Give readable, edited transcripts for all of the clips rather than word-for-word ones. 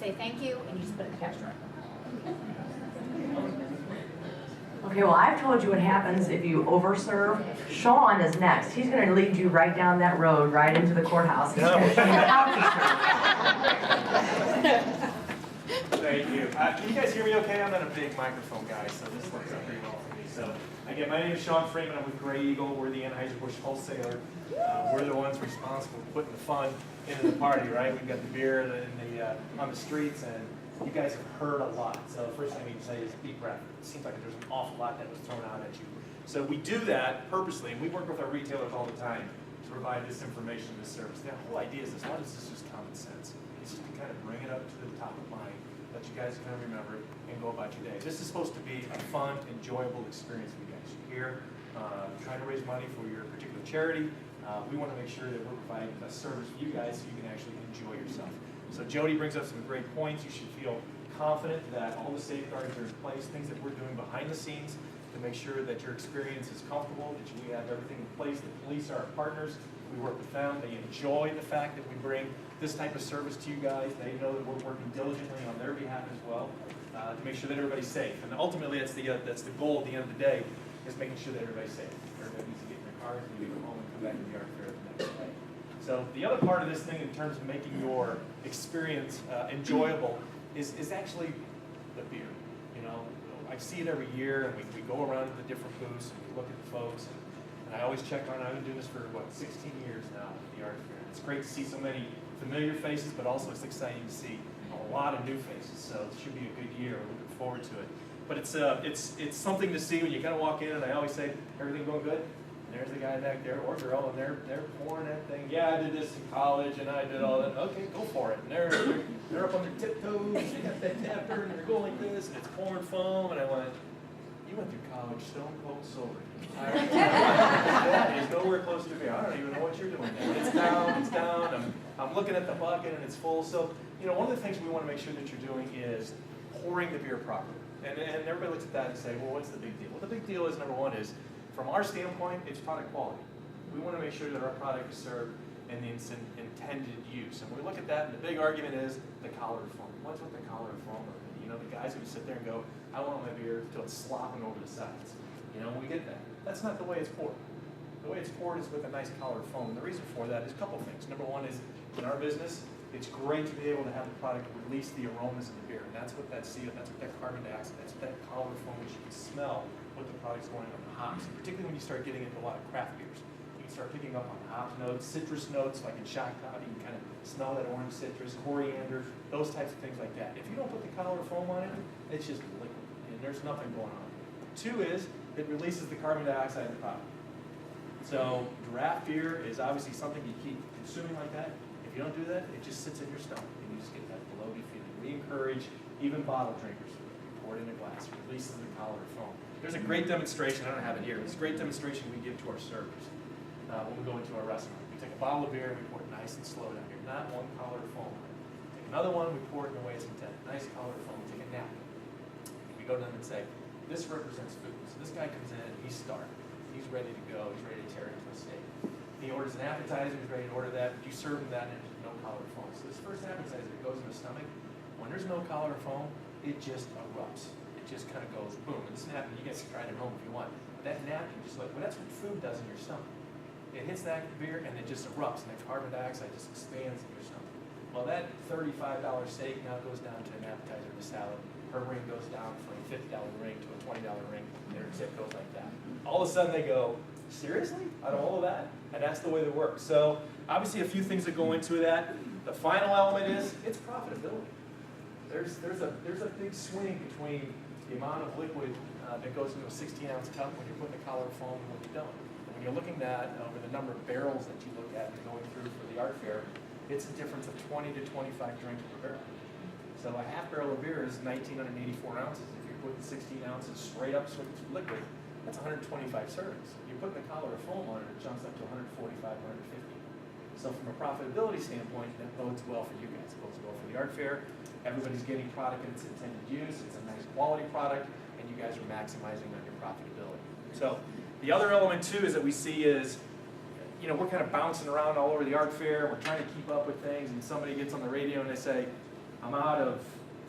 say thank you, and you just put it in the cash drawer. Okay, well, I've told you what happens if you overserve. Sean is next. He's going to lead you right down that road, right into the courthouse. He's going to show you how to serve. Thank you. Can you guys hear me okay? I'm not a big microphone guy, so this works out pretty well for me. So, again, my name is Sean Freeman. I'm with Gray Eagle. We're the Anheuser-Busch wholesaler. We're the ones responsible for putting the fun into the party, right? We've got the beer on the streets, and you guys have heard a lot. So the first thing I need to say is be breath. It seems like there's an awful lot that was thrown out at you. So we do that purposely, and we work with our retailers all the time to provide this information, this service. The whole idea is this: what is this? Just common sense. It's just to kind of bring it up to the top of mind, that you guys can remember it and go about your day. This is supposed to be a fun, enjoyable experience for you guys. You're here trying to raise money for your particular charity. We want to make sure that we're providing the service for you guys so you can actually enjoy yourself. So Jody brings up some great points. You should feel confident that all the safeguards are in place, things that we're doing behind the scenes to make sure that your experience is comfortable, that we have everything in place. The police are our partners. We work with them. They enjoy the fact that we bring this type of service to you guys. They know that we're working diligently on their behalf as well to make sure that everybody's safe. And ultimately, that's the goal at the end of the day, is making sure that everybody's safe. Everybody needs to get in their cars and go home and come back to the art fair the next day. So the other part of this thing in terms of making your experience enjoyable is actually the beer. You know, I see it every year, and we go around to the different booths and we look at the folks, and I always check on. I've been doing this for 16 years now at the art fair. It's great to see so many familiar faces, but also it's exciting to see a lot of new faces. So it should be a good year. We're looking forward to it. But it's something to see when you kind of walk in, and I always say, everything going good? There's the guy back there or girl, and they're pouring that thing. Yeah, I did this in college, and I did all that. Okay, go for it. And they're up on their tiptoes, and they got that tapper, and they're going like this, and it's pouring foam. And I went, you went through college stone cold sober. It's nowhere close to me. I don't even know what you're doing now. It's down. I'm looking at the bucket, and it's full. So, you know, one of the things we want to make sure that you're doing is pouring the beer properly. And everybody looks at that and say, well, what's the big deal? Well, the big deal is, number one is, from our standpoint, it's product quality. We want to make sure that our product is served in the intended use. And when we look at that, and the big argument is the collar foam. What's with the collar foam? You know, the guys who sit there and go, I want my beer until it's slopping over the sides. You know, we get that. That's not the way it's poured. The way it's poured is with a nice collar foam. And the reason for that is a couple things. Number one is, in our business, it's great to be able to have the product release the aromas of the beer. And that's what that CO, that's what that carbon dioxide, that's what that collar foam, which you can smell what the product's going on the hops. And particularly when you start getting into a lot of craft beers. You can start picking up on hop notes, citrus notes, like in Shock Top. You can kind of smell that orange citrus, coriander, those types of things like that. If you don't put the collar foam on it, it's just liquid, and there's nothing going on. Two is, it releases the carbon dioxide in the product. So draft beer is obviously something you keep consuming like that. If you don't do that, it just sits in your stomach, and you just get that bloaty feeling. We encourage even bottle drinkers to pour it in a glass. It releases the collar foam. There's a great demonstration. I don't have it here. It's a great demonstration we give to our servers when we go into our restaurant. We take a bottle of beer and we pour it nice and slow down here. Not one collar foam. Take another one, we pour it in the way it's intended. Nice collar foam. We take a napkin. We go to them and say, this represents food. So this guy comes in, he's starved. He's ready to go. He's ready to tear into a steak. He orders an appetizer. He's ready to order that. You serve him that, and there's no collar foam. So this first appetizer that goes in the stomach, when there's no collar foam, it just erupts. It just kind of goes boom. And this napkin, you guys can try it at home if you want. But that napkin, just like, well, that's what food does in your stomach. It hits that beer, and it just erupts, and the carbon dioxide just expands in your stomach. Well, that $35 steak now goes down to an appetizer and a salad. Her ring goes down from a $50 ring to a $20 ring, and her tip goes like that. All of a sudden, they go, seriously? Out of all of that? And that's the way they work. So, obviously, a few things that go into that. The final element is, it's profitability. There's a big swing between the amount of liquid that goes into a 16-ounce cup when you're putting the collar foam and when you don't. And when you're looking at over the number of barrels that you look at and going through for the art fair, it's a difference of 20 to 25 drinks per barrel. So a half barrel of beer is 1,984 ounces. If you're putting 16 ounces straight up with liquid, that's 125 servings. You're putting the collar of foam on it, it jumps up to 145, 150. So from a profitability standpoint, that bodes well for you guys. It bodes well for the art fair. Everybody's getting product in its intended use. It's a nice quality product, and you guys are maximizing on your profitability. So the other element too is that we see is, you know, we're kind of bouncing around all over the art fair. We're trying to keep up with things, and somebody gets on the radio and they say, I'm out of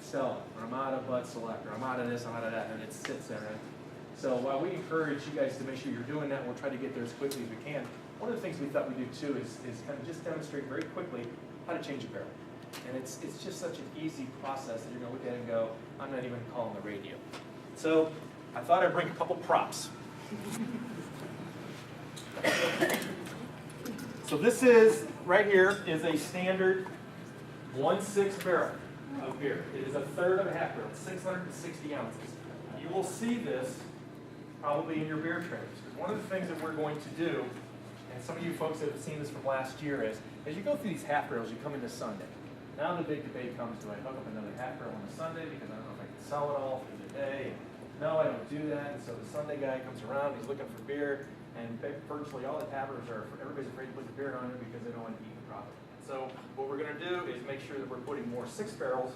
Stella, or I'm out of Bud Select, or I'm out of this, I'm out of that, and it sits there, right? So while we encourage you guys to make sure you're doing that, we'll try to get there as quickly as we can. One of the things we thought we'd do too is kind of just demonstrate very quickly how to change a barrel. And it's just such an easy process that you're gonna look at it and go, I'm not even calling the radio. So I thought I'd bring a couple props. So this is, right here, is a standard 1/6 barrel of beer. It is a third of a half barrel, 660 ounces. You will see this probably in your beer trailers. Because one of the things that we're going to do, and some of you folks that have seen this from last year is, as you go through these half barrels, you come into Sunday. Now the big debate comes, do I hook up another half barrel on a Sunday because I don't know if I can sell it all through the day? No, I don't do that. And so the Sunday guy comes around, he's looking for beer, and virtually all the taverns are, everybody's afraid to put the beer on it because they don't want to eat the profit. So what we're going to do is make sure that we're putting more 6 barrels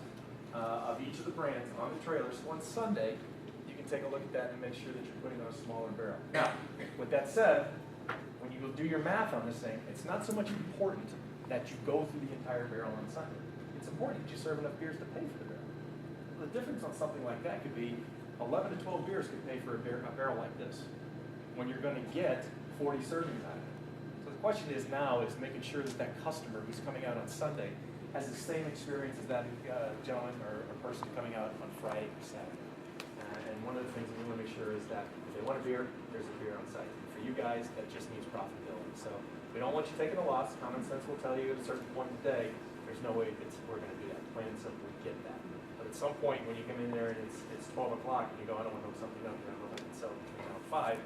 of each of the brands on the trailers. One Sunday, you can take a look at that and make sure that you're putting on a smaller barrel. Now, with that said, when you do your math on this thing, it's not so much important that you go through the entire barrel on Sunday. It's important that you serve enough beers to pay for the barrel. The difference on something like that could be 11 to 12 beers could pay for a barrel like this, when you're going to get 40 servings out of it. So the question is now is making sure that that customer who's coming out on Sunday has the same experience as that gentleman or person coming out on Friday or Saturday. And one of the things that we want to make sure is that if they want a beer, there's a beer on site. For you guys, that just means profitability. So we don't want you taking a loss. Common sense will tell you at a certain point in the day, there's no way we're going to do that. Plain and simple, we get that. But at some point when you come in there and it's 12 o'clock and you go, I don't want to hook something up, I don't know if I can sell it at 5,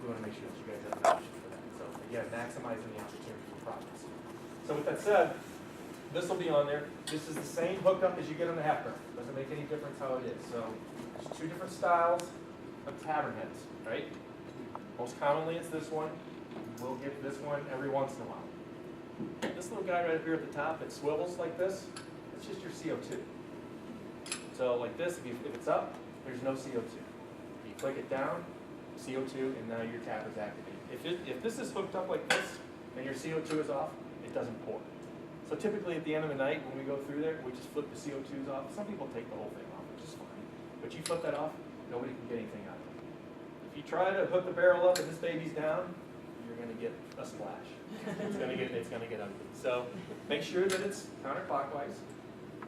we want to make sure that you guys have an option for that. So again, maximizing the opportunity for profits. So with that said, this will be on there. This is the same hookup as you get on the half barrel. Doesn't make any difference how it is. So there's 2 different styles of tavern heads, right? Most commonly it's this one. We'll get this one every once in a while. This little guy right up here at the top that swivels like this, it's just your CO2. So like this, if it's up, there's no CO2. You click it down, CO2, and now your tap is activated. If this is hooked up like this and your CO2 is off, it doesn't pour. So typically at the end of the night when we go through there, we just flip the CO2s off. Some people take the whole thing off, which is fine. But you flip that off, nobody can get anything out of it. If you try to hook the barrel up and this baby's down, you're going to get a splash. It's going to get ugly. So make sure that it's counterclockwise.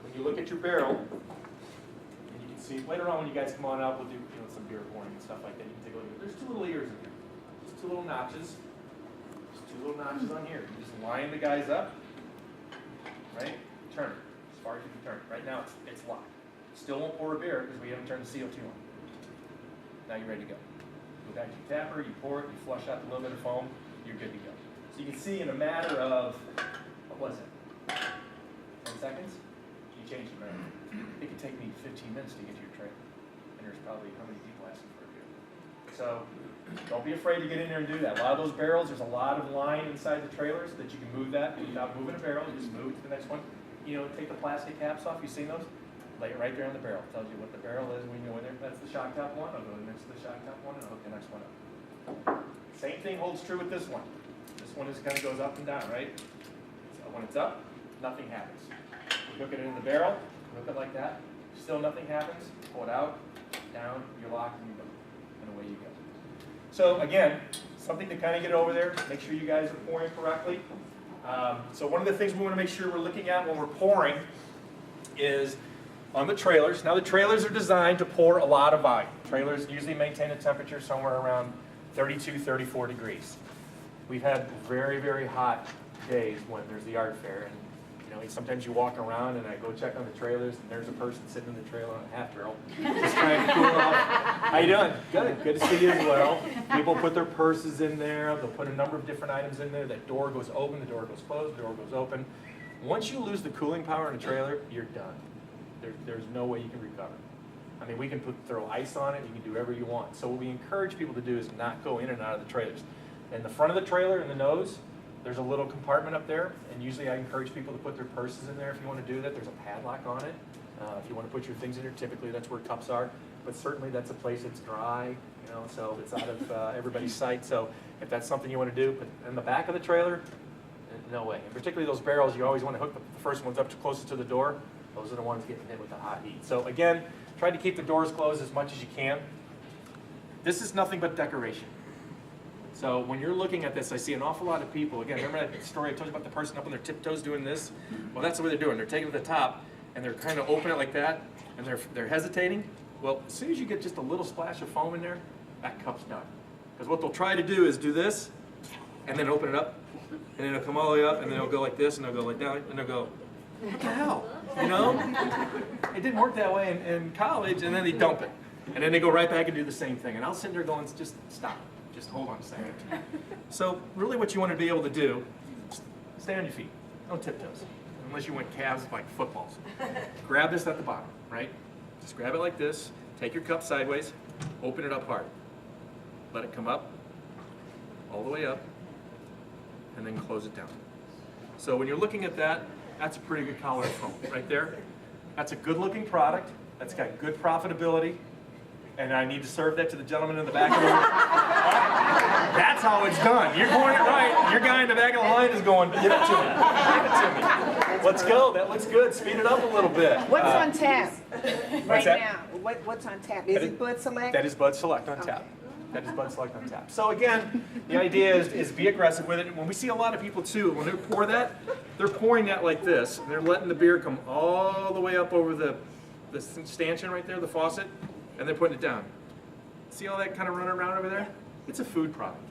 When you look at your barrel, and you can see later on when you guys come on out, we'll do some beer pouring and stuff like that. You can take a look at it. There's 2 little ears in here. Just 2 little notches. Just 2 little notches on here. You just line the guys up, right? Turn it as far as you can turn it. Right now it's locked. Still won't pour a beer because we haven't turned the CO2 on. Now you're ready to go. Go back to your tapper, you pour it, you flush out a little bit of foam, you're good to go. So you can see in a matter of, what was it, 10 seconds? You change the barrel. It could take me 15 minutes to get to your trailer. And there's probably how many people asking for a beer. So don't be afraid to get in there and do that. A lot of those barrels, there's a lot of line inside the trailers that you can move that without moving a barrel. You just move it to the next one. Take the plastic caps off. You've seen those? Lay it right there on the barrel. It tells you what the barrel is when you go in there. That's the shock top one. I'll go next to the shock top one and I'll hook the next one up. Same thing holds true with this one. This one kind of goes up and down, right? So when it's up, nothing happens. You hook it in the barrel, hook it like that, still nothing happens. Pull it out, down, you're locked, and you go. And away you go. So again, something to kind of get over there. Make sure you guys are pouring correctly. So one of the things we want to make sure we're looking at when we're pouring is on the trailers. Now the trailers are designed to pour a lot of volume. Trailers usually maintain a temperature somewhere around 32, 34 degrees. We've had very, very hot days when there's the yard fair, and sometimes you walk around and I go check on the trailers and there's a person sitting in the trailer on a half barrel just trying to cool off. How you doing? Good. Good to see you as well. People put their purses in there. They'll put a number of different items in there. That door goes open, the door goes closed, the door goes open. Once you lose the cooling power in a trailer, you're done. There's no way you can recover. I mean, we can throw ice on it. You can do whatever you want. So what we encourage people to do is not go in and out of the trailers. In the front of the trailer, in the nose, there's a little compartment up there, and usually I encourage people to put their purses in there if you want to do that. There's a padlock on it. If you want to put your things in there, typically that's where cups are. But certainly that's a place that's dry, so it's out of everybody's sight. So if that's something you want to do, but in the back of the trailer, no way. And particularly those barrels, you always want to hook the first ones up closest to the door. Those are the ones getting hit with the hot heat. So again, try to keep the doors closed as much as you can. This is nothing but decoration. So when you're looking at this, I see an awful lot of people. Again, remember that story I told you about the person up on their tiptoes doing this? Well, that's what they're doing. They're taking it to the top, and they're kind of open it like that, and they're hesitating. Well, as soon as you get just a little splash of foam in there, that cup's done. Because what they'll try to do is do this, and then open it up, and then it'll come all the way up, and then it'll go like this, and they'll go like that, and they'll go, what the hell? You know? It didn't work that way in college, and then they dump it. And then they go right back and do the same thing. And I'll sit there going, just stop. Just hold on a second. So really what you want to be able to do, stay on your feet. No tiptoes. Unless you want calves like footballs. Grab this at the bottom, right? Just grab it like this. Take your cup sideways. Open it up hard. Let it come up. All the way up. And then close it down. So when you're looking at that, that's a pretty good collar foam right there. That's a good looking product. That's got good profitability. And I need to serve that to the gentleman in the back of the line. That's how it's done. You're going it right. Your guy in the back of the line is going, give it to me. Give it to me. Let's go. That looks good. Speed it up a little bit. What's on tap right that? now? What's on tap? Is it Bud Select? That is Bud Select on tap. That is Bud Select on tap. So again, the idea is be aggressive with it. When we see a lot of people too, when they pour that, they're pouring that like this. And they're letting the beer come all the way up over the stanchion right there, the faucet, and they're putting it down. See all that kind of running around over there? It's a food product.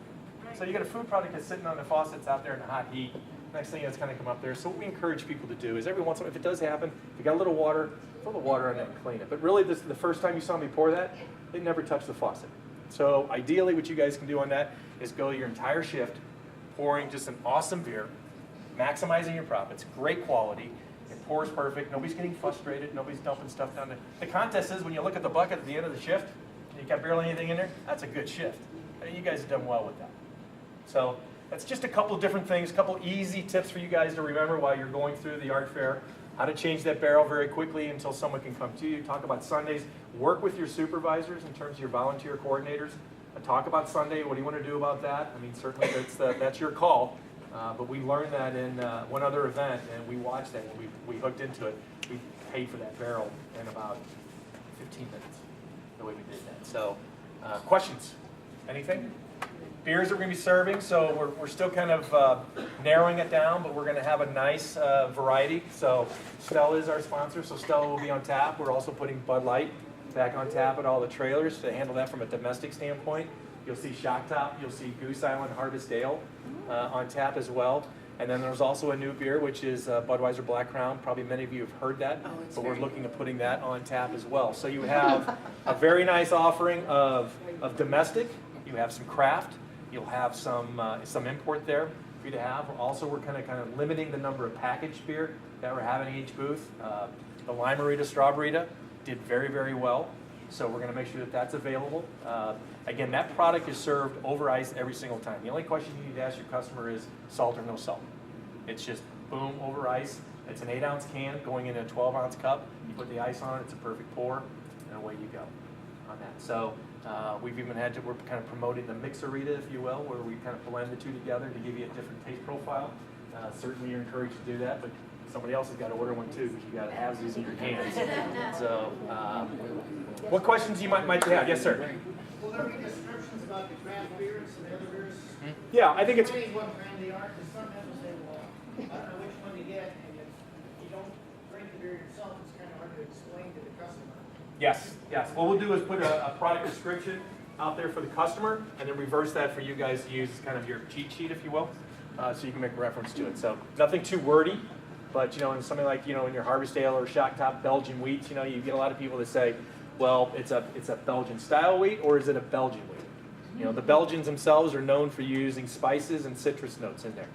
So you got a food product that's sitting on the faucets out there in the hot heat. Next thing it's going to come up there. So what we encourage people to do is every once in a while, if it does happen, if you got a little water, throw the water on it and clean it. But really, this is the first time you saw me pour that, it never touched the faucet. So ideally what you guys can do on that is go your entire shift pouring just an awesome beer, maximizing your profits, great quality. It pours perfect. Nobody's getting frustrated. Nobody's dumping stuff down there. The contest is when you look at the bucket at the end of the shift, and you got barely anything in there, that's a good shift. And you guys have done well with that. So that's just a couple of different things, a couple easy tips for you guys to remember while you're going through the art fair. How to change that barrel very quickly until someone can come to you. Talk about Sundays. Work with your supervisors in terms of your volunteer coordinators. Talk about Sunday. What do you want to do about that? I mean, certainly that's your call. But we learned that in one other event, and we watched that when we hooked into it. We paid for that barrel in about 15 minutes, the way we did that. So, questions? Anything? Beers that we're going to be serving, so we're still kind of narrowing it down, but we're going to have a nice variety. So Stella is our sponsor, so Stella will be on tap. We're also putting Bud Light back on tap at all the trailers to handle that from a domestic standpoint. You'll see Shock Top, you'll see Goose Island Harvest Ale on tap as well. And then there's also a new beer, which is Budweiser Black Crown. Probably many of you have heard that, but we're looking at putting that on tap as well. So you have a very nice offering of domestic. You have some craft. You'll have some import there for you to have. Also, we're kind of limiting the number of packaged beer that we're having in each booth. The Limerita, Strawberita did very, very well. So we're going to make sure that that's available. Again, that product is served over ice every single time. The only question you need to ask your customer is salt or no salt. It's just boom, over ice. It's an 8-ounce can going in a 12-ounce cup. You put the ice on it, it's a perfect pour, and away you go on that. So we've even we're kind of promoting the Mixerita, if you will, where we kind of blend the two together to give you a different taste profile. Certainly you're encouraged to do that, but somebody else has got to order one too, because you got to have these in your hands. So, what questions you might have? Yes, sir. Will there be descriptions about the craft beers and the other beers? Yeah, I think it's. Explain what brand they are, because sometimes we'll say, well, I don't know which one to get, and if you don't drink the beer yourself, it's kind of hard to explain to the customer. Yes, yes. What we'll do is put a product description out there for the customer, and then reverse that for you guys to use as kind of your cheat sheet, if you will, so you can make reference to it. So nothing too wordy, but in something like in your Harvest Ale or Shock Top Belgian wheats, you get a lot of people that say, well, it's a Belgian style wheat, or is it a Belgian wheat? The Belgians themselves are known for using spices and citrus notes in there.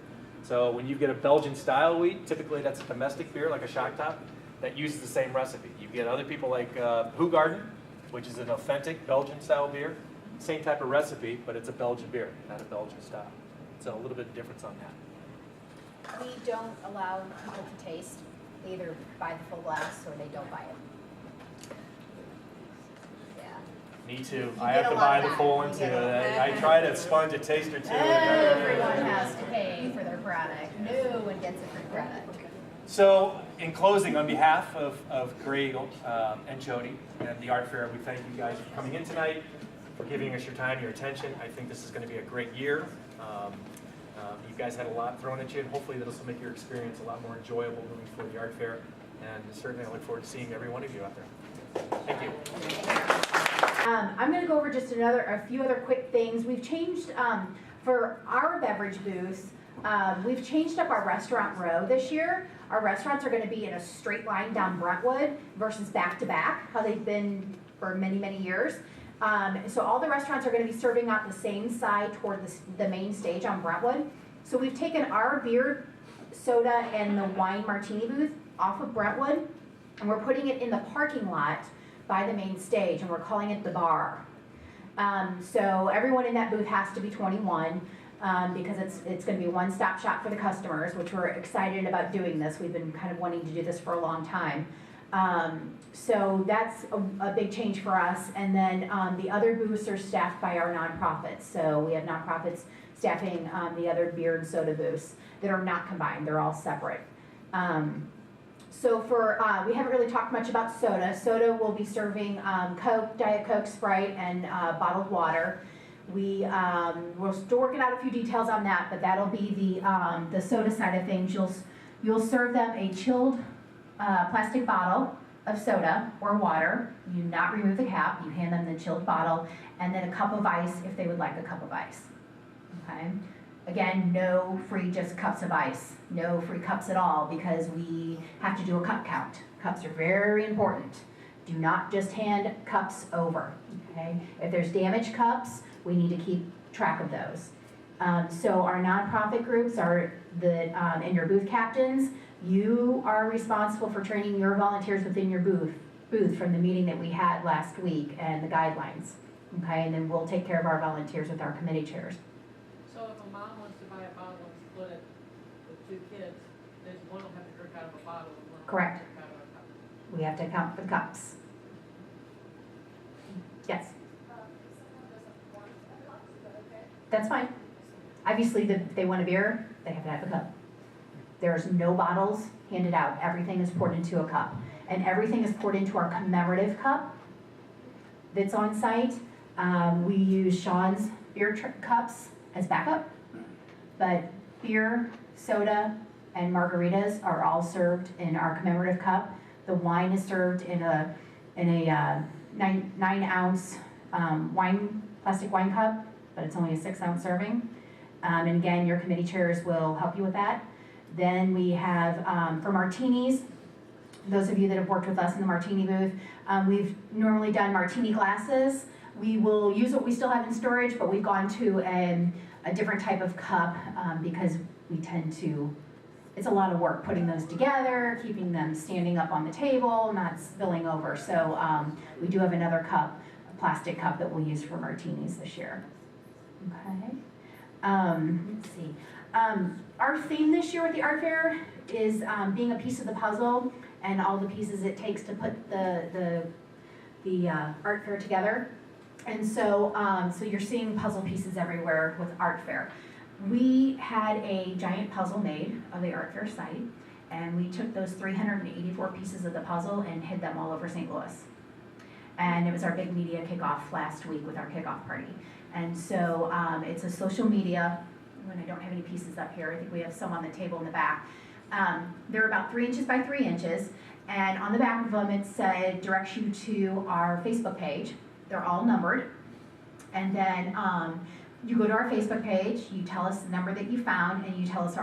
So when you get a Belgian style wheat, typically that's a domestic beer like a Shock Top that uses the same recipe. You get other people like Hoegaarden, which is an authentic Belgian style beer. Same type of recipe, but it's a Belgian beer, not a Belgian style. So a little bit of difference on that. We don't allow people to taste. They either buy the full glass or they don't buy it. Yeah. Me too. You I get have a to lot buy of the that. full one You too. get a lot of I try to sponge a taste or two. Everyone has to pay for their product. No one gets a free product. So, in closing, on behalf of Greg and Jody and the art fair, we thank you guys for coming in tonight, for giving us your time, your attention. I think this is going to be a great year. You guys had a lot thrown at you, and hopefully this will make your experience a lot more enjoyable moving forward the art fair. And certainly I look forward to seeing every one of you out there. Thank you. I'm going to go over just a few other quick things. We've changed, for our beverage booth, we've changed up our restaurant row this year. Our restaurants are going to be in a straight line down Brentwood versus back to back, how they've been for many, many years. So all the restaurants are going to be serving out the same side toward the main stage on Brentwood. So we've taken our beer, soda, and the wine martini booth off of Brentwood, and we're putting it in the parking lot by the main stage, and we're calling it the bar. So everyone in that booth has to be 21 because it's going to be a one-stop shop for the customers, which we're excited about doing this. We've been kind of wanting to do this for a long time. So that's a big change for us. And then the other booths are staffed by our nonprofits. So we have nonprofits staffing the other beer and soda booths that are not combined. They're all separate. So for, we haven't really talked much about soda. Soda will be serving Coke, Diet Coke, Sprite, and bottled water. We're still working out a few details on that, but that'll be the soda side of things. You'll serve them a chilled plastic bottle of soda or water. You do not remove the cap. You hand them the chilled bottle, and then a cup of ice if they would like a cup of ice. Okay. Again, no free just cups of ice. No free cups at all because we have to do a cup count. Cups are very important. Do not just hand cups over, okay? If there's damaged cups, we need to keep track of those. So our nonprofit groups are and your booth captains, you are responsible for training your volunteers within your booth from the meeting that we had last week and the guidelines, okay? And then we'll take care of our volunteers with our committee chairs. So if a mom wants to buy a bottle and split it with two kids, then one will have to drink out of a bottle and one will Correct. have to drink out of a cup. We have to account for the cups. Yes? That's fine. Obviously, they want a beer, they have to have a cup. There's no bottles handed out. Everything is poured into a cup. And everything is poured into our commemorative cup that's on site. We use Sean's beer cups as backup, but beer, soda, and margaritas are all served in our commemorative cup. The wine is served in a 9-ounce plastic wine cup, but it's only a 6-ounce serving. And again, your committee chairs will help you with that. Then we have, for martinis, those of you that have worked with us in the martini booth, we've normally done martini glasses. We will use what we still have in storage, but we've gone to a different type of cup because we tend to, it's a lot of work putting those together, keeping them standing up on the table, not spilling over. So we do have another cup, a plastic cup that we'll use for martinis this year. Okay. Let's see. Our theme this year at the art fair is being a piece of the puzzle and all the pieces it takes to put the art fair together. And so, so you're seeing puzzle pieces everywhere with art fair. We had a giant puzzle made of the art fair site, and we took those 384 pieces of the puzzle and hid them all over St. Louis. And it was our big media kickoff last week with our kickoff party. And so it's a social media, when I don't have any pieces up here, I think we have some on the table in the back. They're about 3 inches by 3 inches, and on the back of them it said, directs you to our Facebook page. They're all numbered. And then you go to our Facebook page, you tell us the number that you found, and you tell us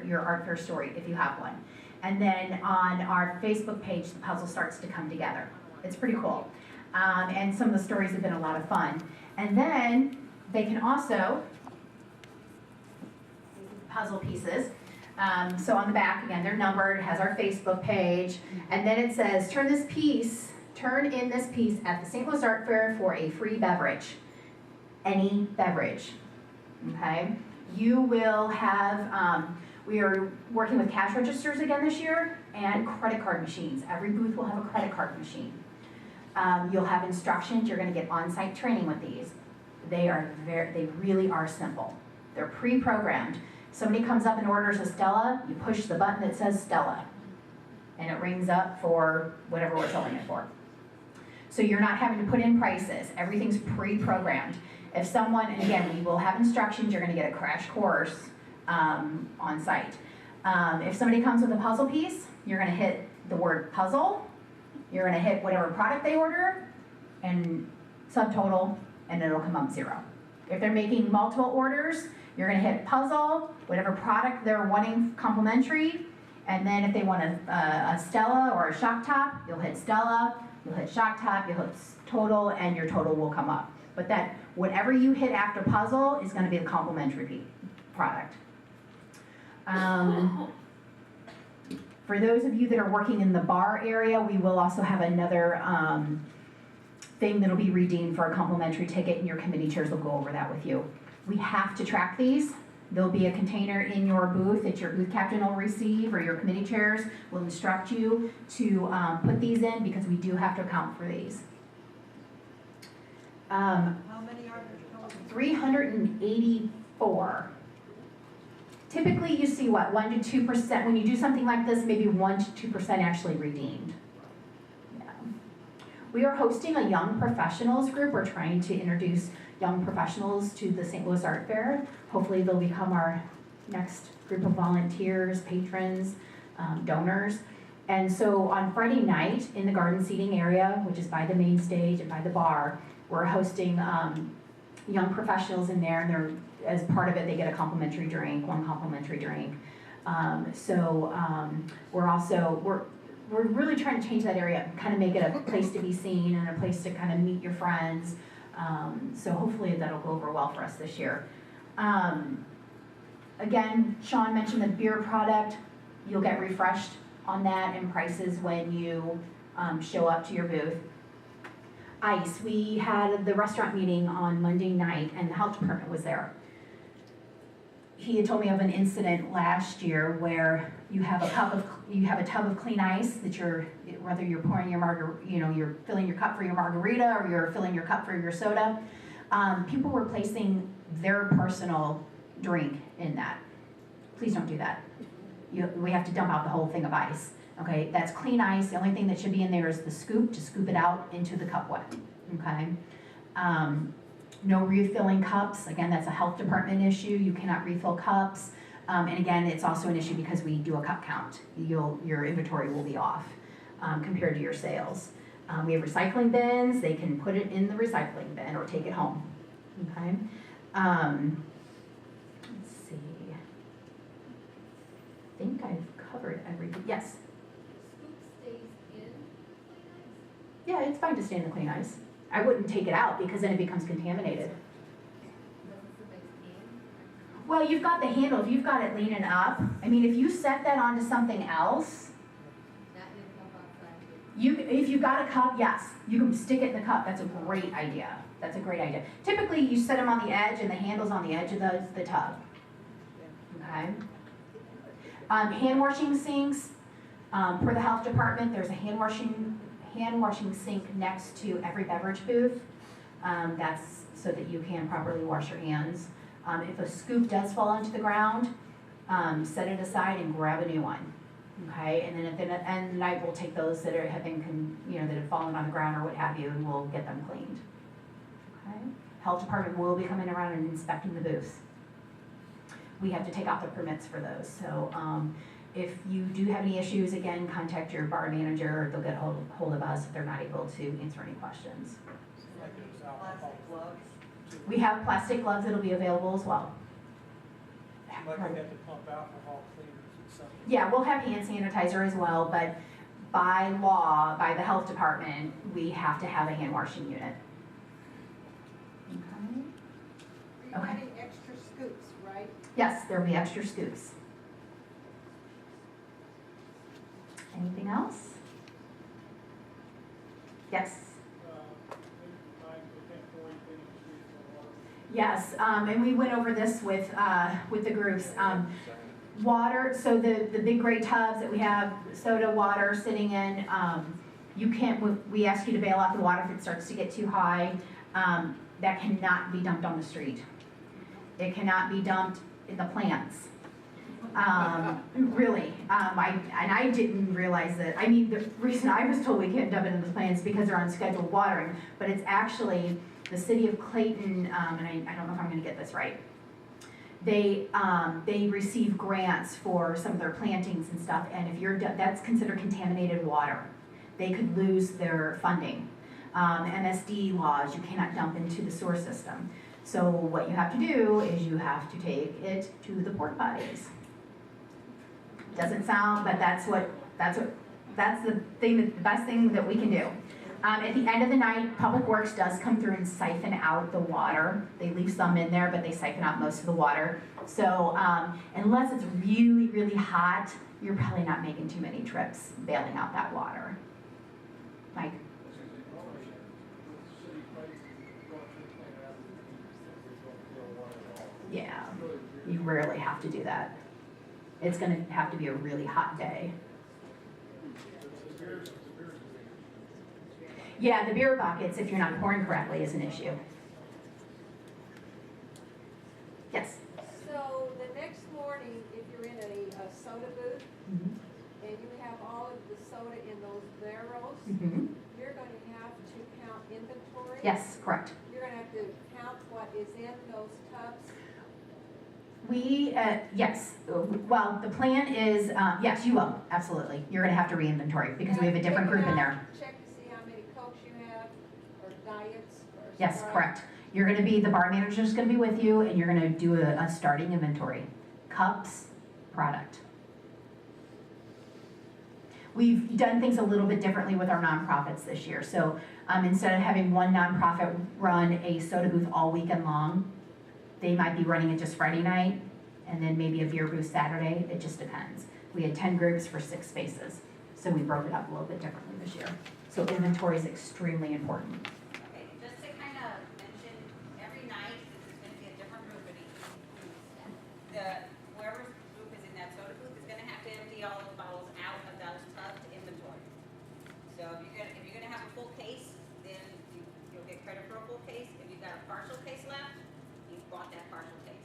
your art fair story if you have one. And then on our Facebook page, the puzzle starts to come together. It's pretty cool. And some of the stories have been a lot of fun. And then they can also, puzzle pieces. So on the back, again, they're numbered, has our Facebook page, and then it says, turn in this piece at the St. Louis Art Fair for a free beverage. Any beverage, okay? You will have, we are working with cash registers again this year and credit card machines. Every booth will have a credit card machine. You'll have instructions, you're gonna get on-site training with these. They really are simple. They're pre-programmed. Somebody comes up and orders a Stella, you push the button that says Stella. and it rings up for whatever we're selling it for. So you're not having to put in prices, everything's pre-programmed. If someone, and again, we will have instructions, you're gonna get a crash course on site. If somebody comes with a puzzle piece, you're gonna hit the word puzzle, you're gonna hit whatever product they order, and subtotal, and it'll come up 0. If they're making multiple orders, you're gonna hit puzzle, whatever product they're wanting complimentary, and then if they want a Stella or a shock top, you'll hit Stella, you'll hit shock top, you'll hit total, and your total will come up. But that, whatever you hit after puzzle is gonna be the complimentary product. For those of you that are working in the bar area, we will also have another thing that'll be redeemed for a complimentary ticket, and your committee chairs will go over that with you. We have to track these. There'll be a container in your booth that your booth captain will receive, or your committee chairs will instruct you to put these in, because we do have to account for these. How many are there? 384. Typically, you see what, 1 to 2%, when you do something like this, maybe 1 to 2% actually redeemed. Yeah. We are hosting a young professionals group. We're trying to introduce young professionals to the St. Louis Art Fair. Hopefully they'll become our next group of volunteers, patrons, donors. And so on Friday night in the garden seating area, which is by the main stage and by the bar, we're hosting young professionals in there, and they're, as part of it, they get a complimentary drink, 1 complimentary drink. We're really trying to change that area, kind of make it a place to be seen and a place to kind of meet your friends. So hopefully that'll go over well for us this year. Again, Sean mentioned the beer product. You'll get refreshed on that and prices when you show up to your booth. Ice, we had the restaurant meeting on Monday night, and the health department was there. He had told me of an incident last year where you have a tub of clean ice that whether you're pouring your you're filling your cup for your margarita, or you're filling your cup for your soda. People were placing their personal drink in that. Please don't do that. We have to dump out the whole thing of ice. Okay, that's clean ice. The only thing that should be in there is the scoop to scoop it out into the cup wet. Okay. No refilling cups. Again, that's a health department issue. You cannot refill cups. And again, it's also an issue because we do a cup count. Your inventory will be off compared to your sales. We have recycling bins. They can put it in the recycling bin or take it home. Okay. Let's see. I think I've covered everything. Yes. Scoop stays in clean ice? Yeah, it's fine to stay in the clean ice. I wouldn't take it out because then it becomes contaminated. Doesn't somebody scan? Well, you've got the handle. If you've got it leaning up, I mean, if you set that onto something else, Not in the cup outside? if you've got a cup, yes, you can stick it in the cup. That's a great idea. That's a great idea. Typically, you set them on the edge, and the handle's on the edge of the tub. Okay. Hand washing sinks. For the health department, there's a hand washing sink next to every beverage booth. That's so that you can properly wash your hands. If a scoop does fall onto the ground, set it aside and grab a new one. Okay, and then at the end of the night, we'll take those that have been, that have fallen on the ground or what have you, and we'll get them cleaned. Okay, health department will be coming around and inspecting the booths. We have to take out the permits for those. So if you do have any issues, again, contact your bar manager. They'll get hold of us if they're not able to answer any questions. Plastic gloves. We have plastic gloves that'll be available as well. Like we have to pump alcohol cleaners and stuff. Yeah, we'll have hand sanitizer as well, but by law, by the health department, we have to have a hand washing unit. Okay. Are you getting extra scoops, right? Yes, there'll be extra scoops. Anything else? Yes. Yes, and we went over this with the groups. Water, so the big gray tubs that we have soda water sitting in, we ask you to bail out the water if it starts to get too high. That cannot be dumped on the street. It cannot be dumped in the plants. Really, I didn't realize that, I mean, the reason I was told we can't dump it in the plants is because they're on scheduled watering, but it's actually the city of Clayton, and I don't know if I'm gonna get this right. They receive grants for some of their plantings and stuff, and if that's considered contaminated water. They could lose their funding. MSD laws, you cannot dump into the sewer system. So what you have to do is you have to take it to the porta potties. Doesn't sound, but that's the best thing that we can do. At the end of the night, Public Works does come through and siphon out the water. They leave some in there, but they siphon out most of the water. So unless it's really, really hot, you're probably not making too many trips bailing out that water. Mike? Yeah, you rarely have to do that. It's gonna have to be a really hot day. Yeah, the beer buckets, if you're not pouring correctly, is an issue. Yes? So the next morning, if you're in a soda booth, Mm-hmm. and you have all of the soda in those barrels, Mm-hmm. you're gonna have to count inventory. Yes, correct. You're gonna have to count what is in those tubs. Yes, well, the plan is, yes, you will, absolutely. You're gonna have to re-inventory because we have a different group in there. Check to see how many Cokes you have, or diets, or. Yes, Sprite. correct. You're gonna be, the bar manager's gonna be with you and you're gonna do a starting inventory. Cups, product. We've done things a little bit differently with our nonprofits this year. So instead of having one nonprofit run a soda booth all weekend long, they might be running it just Friday night and then maybe a beer booth Saturday. It just depends. We had 10 groups for 6 spaces. So we broke it up a little bit differently this year. So inventory is extremely important. Okay, just to kind of mention, every night, there's gonna be a different group in each booth. Whoever's group is in that soda booth is gonna have to empty all those bottles out of those tubs to inventory. So if you're gonna have a full case, then you'll get credit for a full case. If you've got a partial case left, you've bought that partial case.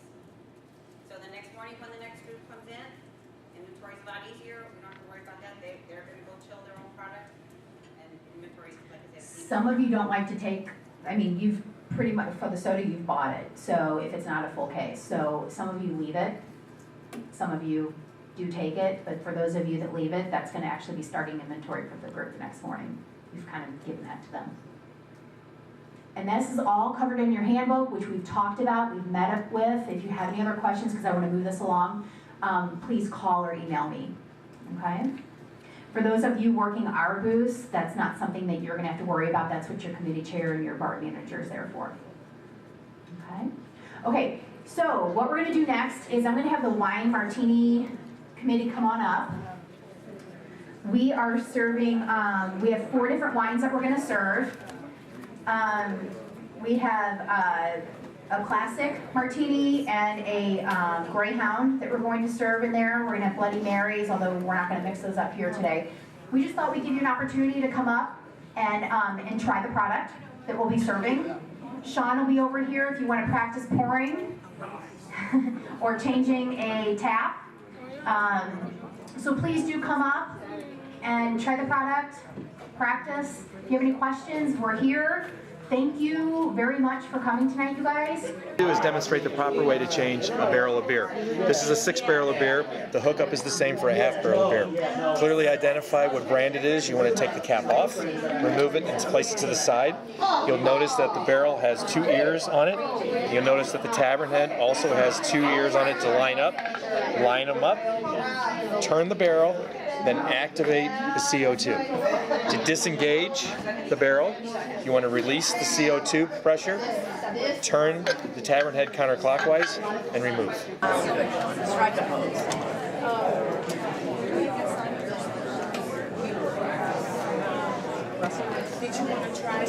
So the next morning, when the next group comes in, inventory's a lot easier. We don't have to worry about that. They're gonna go chill their own product, and inventory's, like I said. Some of you don't like to take, I mean, you've pretty much, for the soda, you've bought it. So if it's not a full case. So some of you leave it. Some of you do take it. But for those of you that leave it, that's gonna actually be starting inventory for the group the next morning. You've kind of given that to them. And this is all covered in your handbook, which we've talked about, we've met up with. If you have any other questions, because I want to move this along, please call or email me, okay? For those of you working our booths, that's not something that you're gonna have to worry about. That's what your committee chair and your bar manager is there for, okay? Okay, so what we're gonna do next is I'm gonna have the wine martini committee come on up. We are serving, we have 4 different wines that we're gonna serve. We have a classic martini and a Greyhound that we're going to serve in there. We're gonna have Bloody Marys, although we're not gonna mix those up here today. We just thought we'd give you an opportunity to come up and try the product that we'll be serving. Sean will be over here if you want to practice pouring or changing a tap. So please do come up and try the product, practice. If you have any questions, we're here. Thank you very much for coming tonight, you guys. Do is demonstrate the proper way to change a barrel of beer. This is a 6 barrel of beer. The hookup is the same for a half barrel of beer. Clearly identify what brand it is. You want to take the cap off, remove it, and place it to the side. You'll notice that the barrel has 2 ears on it. You'll notice that the tavern head also has 2 ears on it to line up. Line them up, turn the barrel, then activate the CO2. To disengage the barrel, you want to release the CO2 pressure, turn the tavern head counterclockwise, and remove. Strike a pose. Did you want to try?